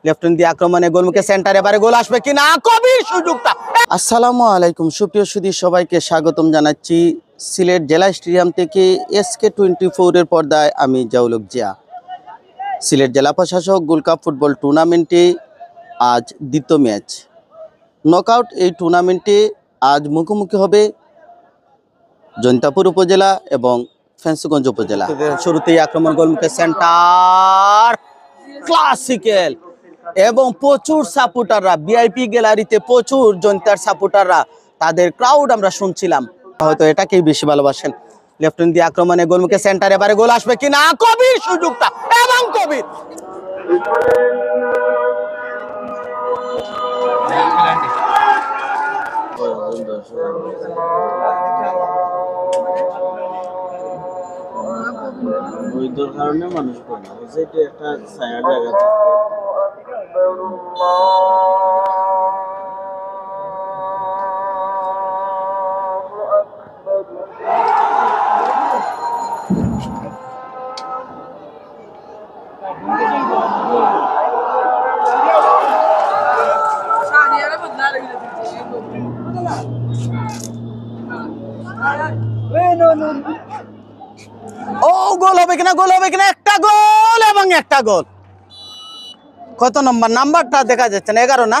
Left দিয়ে আক্রমণে গোলমুখে centre, এবারে গোল আসবে কিনা, কবির সুযোগটা। আসসালামু আলাইকুম সুপ্রিয় সুধী, সবাইকে স্বাগতম জানাচ্ছি সিলেট জেলা স্টেডিয়াম থেকে। SK24 এর পর্দায় আমি জাউলুক জিয়া। সিলেট জেলা প্রশাসক গোল্ড কাপ ফুটবল টুর্নামেন্টে আজ দ্বিতীয় ম্যাচ নকআউট। এই টুর্নামেন্টে আজ মুখোমুখি হবে জৈন্তাপুর উপজেলা এবং ফেন্সগঞ্জ উপজেলা। শুরুতেই আক্রমণ, গোলমুখে সেন্টার, ক্লাসিক্যাল এবং প্রচুর সাপোর্টাররা, ভিআইপি গ্যালারিতে প্রচুর জৈন্তার সাপোর্টাররা, তাদের ক্রাউড আমরা শুনছিলাম, হয়তো এটাকেই বেশি ভালোবাসেন। লেফট দিয়ে আক্রমণে গোলমুখে সেন্টার, এবারে গোল আসবে কিনা, কবির সুযোগটা এবং কবির বৈধর কারণে মানুষ করে না, এটা একটা ছায়া জায়গা থাকে। ও গোল হবে কিনা, গোল হবে কিনা, একটা গোল এবং একটা গোল। কত নম্বর, নাম্বারটা দেখা যাচ্ছে না, 11 না?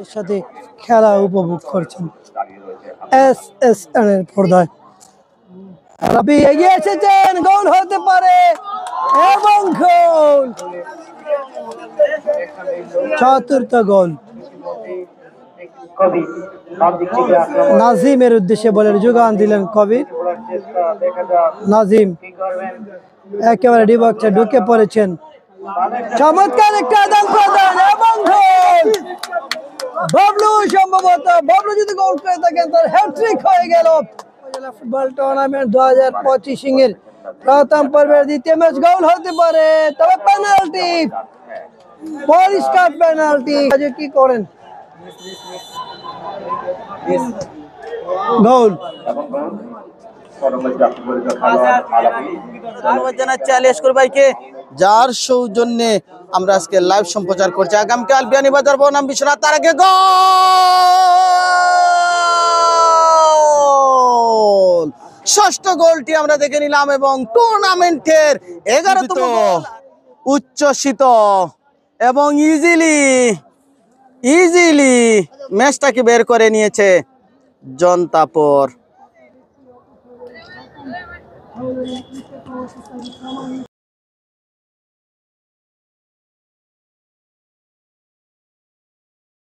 এর সাথে খেলা উপভোগ করছেন SSN এর পর্দায়। রাবি এগিয়ে এসেছেন, গোল হতে পারে এবং গোল, চতুর্থ গোল। নাজিমের উদ্দেশ্যে বলের যোগান দিলেন কবির। নাজিম একেবারে ডিবক্সে ঢুকে পড়েছেন, চমৎকার একটা আদান প্রদান এবং গোল। বাবলু, সম্ভবত বাবলু যদি গোল করে থাকেন তার হ্যাট্রিক হয়ে গেল। ফুটবল টুর্নামেন্ট 2025 এর প্রথম পর্বের দ্বিতীয় ম্যাচ গোল হতে পারে, তবে পেনাল্টি, পরিষ্কার পেনাল্টি। কি করেন, গোল। ধন্যবাদ জানাচ্ছি আলিয়াসকর ভাইকে, যার সৌজন্যে আমরা আজকে লাইভ সম্প্রচার করছি। আগামীকাল বিয়ানীবাজার বনাম বিশ্বনাথ, তার আগে গোল, ষষ্ঠ গোলটি আমরা দেখে নিলাম এবং টুর্নামেন্টের 11তম উচ্ছ্বসিত এবং ইজিলি ম্যাচটাকে বের করে নিয়েছে জৈন্তাপুর।